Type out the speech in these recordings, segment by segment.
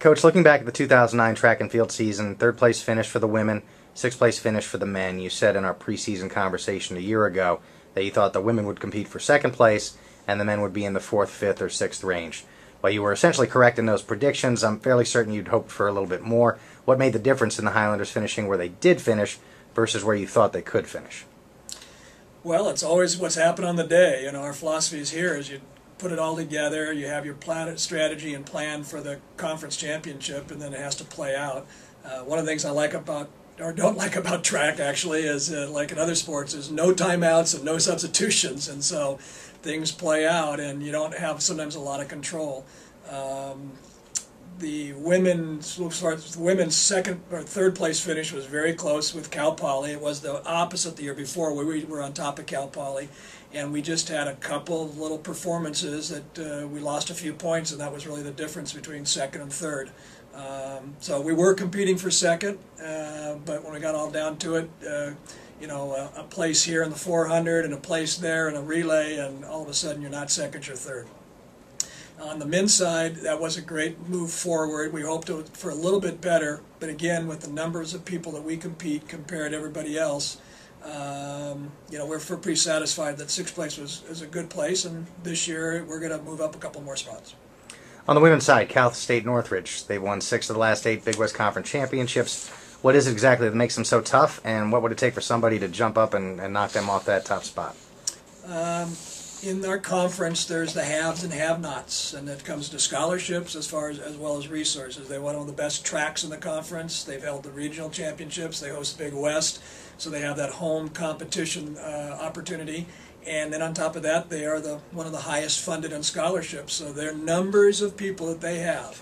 Coach, looking back at the 2009 track and field season, third place finish for the women, sixth place finish for the men. You said in our preseason conversation a year ago that you thought the women would compete for second place and the men would be in the fourth, fifth, or sixth range. While you were essentially correct in those predictions, I'm fairly certain you'd hoped for a little bit more. What made the difference in the Highlanders finishing where they did finish versus where you thought they could finish? Well, it's always what's happened on the day. You know, our philosophy is here is you put it all together, you have your plan, strategy and plan for the conference championship, and then it has to play out. One of the things I like about, or don't like about track actually, is like in other sports, is no timeouts and no substitutions, and so things play out and you don't have sometimes a lot of control. The women's second or third place finish was very close with Cal Poly. It was the opposite the year before, where we were on top of Cal Poly, and we just had a couple of little performances that we lost a few points, and that was really the difference between second and third. So we were competing for second, but when we got all down to it, a place here in the 400 and a place there in a relay, and all of a sudden you're not second, you're third. On the men's side, that was a great move forward. We hoped for a little bit better, but again, with the numbers of people that we compete compared to everybody else, we're pretty satisfied that sixth place is a good place, and this year we're going to move up a couple more spots. On the women's side, Cal State Northridge, they've won 6 of the last 8 Big West Conference championships. What is it exactly that makes them so tough, and what would it take for somebody to jump up and knock them off that top spot? In our conference, there's the haves and have-nots, and it comes to scholarships as well as resources. They want one of the best tracks in the conference. They've held the regional championships. They host Big West, so they have that home competition opportunity. And then on top of that, they are one of the highest funded in scholarships. So their numbers of people that they have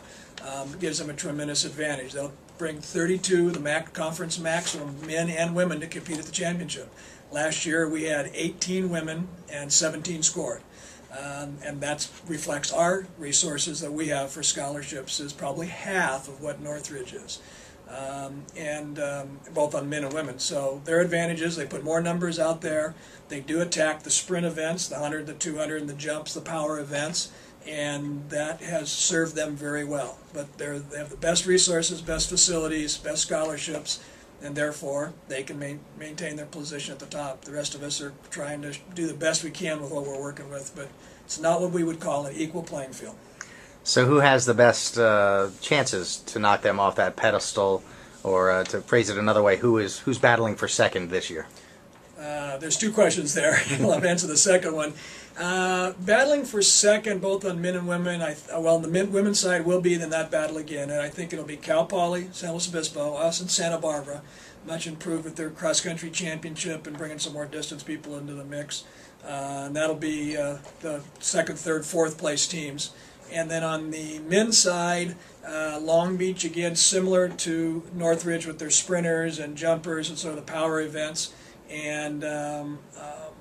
gives them a tremendous advantage. They'll bring 32, the conference maximum, men and women, to compete at the championship. Last year we had 18 women and 17 scored. And that reflects our resources that we have for scholarships is probably half of what Northridge is. Both on men and women. So their advantages, they put more numbers out there. They do attack the sprint events, the 100, the 200, and the jumps, the power events, and that has served them very well. But they have the best resources, best facilities, best scholarships, and therefore they can maintain their position at the top. The rest of us are trying to do the best we can with what we're working with, but it's not what we would call an equal playing field. So who has the best chances to knock them off that pedestal, or to phrase it another way, who's battling for second this year? There's 2 questions there. I'll answer the second one. Battling for second, both on men and women. On the women's side will be in that battle again, and I think it'll be Cal Poly, San Luis Obispo, us, and Santa Barbara. Much improved with their cross-country championship and bringing some more distance people into the mix. And that'll be the second, third, fourth place teams. And then on the men's side, Long Beach, again, similar to Northridge with their sprinters and jumpers and sort of the power events. And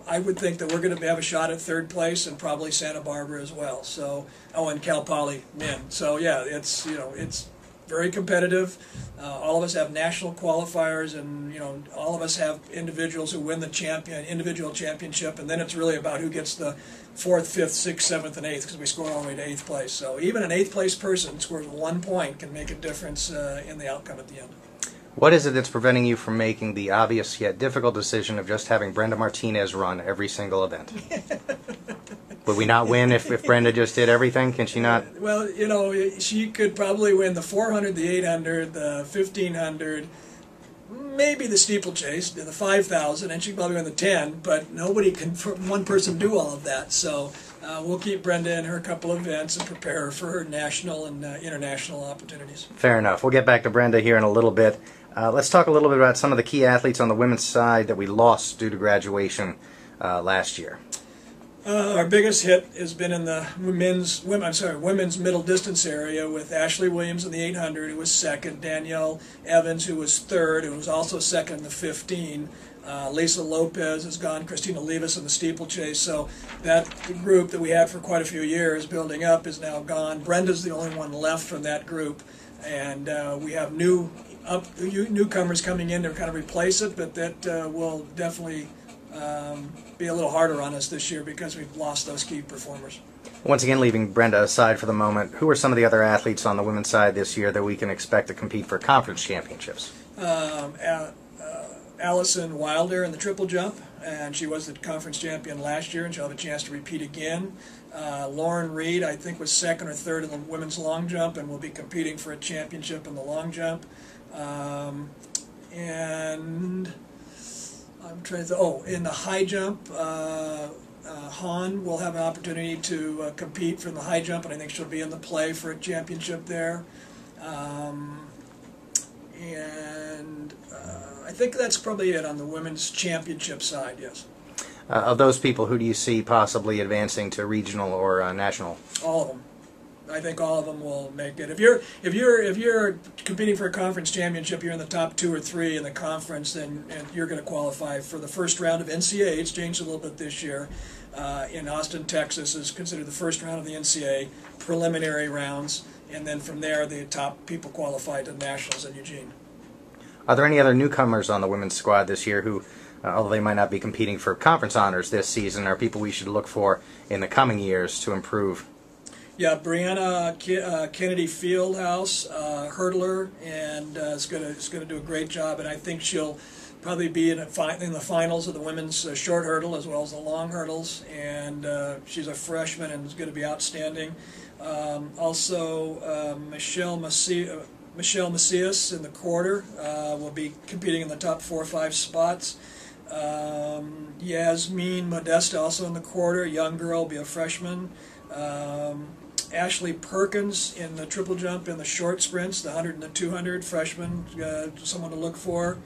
I would think that we're going to have a shot at third place, and probably Santa Barbara as well. So, and Cal Poly men. So yeah, it's very competitive. All of us have national qualifiers, and all of us have individuals who win the individual championship, and then it's really about who gets the 4th, 5th, 6th, 7th, and 8th, because we score all the way to 8th place. So even an 8th place person scores 1 point can make a difference in the outcome at the end. What is it that's preventing you from making the obvious yet difficult decision of just having Brenda Martinez run every single event? Would we not win if Brenda just did everything? Can she not? Well, she could probably win the 400, the 800, the 1500, maybe the steeplechase, the 5,000, and she'd probably win the 10, but nobody can, one person, do all of that. So we'll keep Brenda in her couple of events and prepare her for her national and international opportunities. Fair enough. We'll get back to Brenda here in a little bit. Let's talk a little bit about some of the key athletes on the women's side that we lost due to graduation last year. Our biggest hit has been in the women's middle distance area with Ashley Williams in the 800, who was second, Danielle Evans, who was third, who was also second in the 15. Lisa Lopez has gone, Christina Levis in the steeplechase. So that group that we had for quite a few years building up is now gone. Brenda's the only one left from that group, and we have newcomers coming in to kind of replace it, but that will definitely be a little harder on us this year because we've lost those key performers. Once again, leaving Brenda aside for the moment, who are some of the other athletes on the women's side this year that we can expect to compete for conference championships? Allison Wilder in the triple jump, and she was the conference champion last year, and she'll have a chance to repeat again. Lauren Reed, I think, was second or third in the women's long jump and will be competing for a championship in the long jump. And I'm trying to in the high jump, Han will have an opportunity to compete for the high jump, and I think she'll be in the play for a championship there. I think that's probably it on the women's championship side, yes. Of those people, who do you see possibly advancing to regional or national? All of them. I think all of them will make it. If you're competing for a conference championship, you're in the top 2 or 3 in the conference, then and you're going to qualify for the first round of NCAA. It's changed a little bit this year. In Austin, Texas, is considered the first round of the NCAA preliminary rounds, and then from there, the top people qualify to nationals in Eugene. Are there any other newcomers on the women's squad this year who, although they might not be competing for conference honors this season, are people we should look for in the coming years to improve? Yeah, Brianna Kennedy Fieldhouse, hurdler, and is going to do a great job, and I think she'll probably be in the finals of the women's short hurdle as well as the long hurdles, and she's a freshman and is going to be outstanding. Also, Michelle Macias in the quarter will be competing in the top 4 or 5 spots. Yasmin Modesta also in the quarter, young girl, will be a freshman. Ashley Perkins in the triple jump in the short sprints, the 100 and the 200, freshman, someone to look for.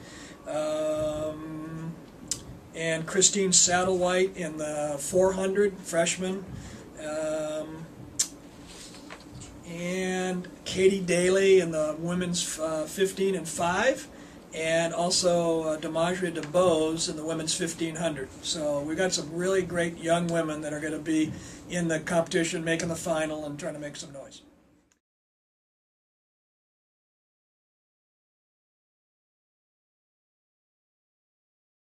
And Christine Satterwhite in the 400, freshman. And Katie Daly in the women's 15 and 5. And also Demadria DeBose in the women's 1500. So we've got some really great young women that are going to be in the competition, making the final, and trying to make some noise.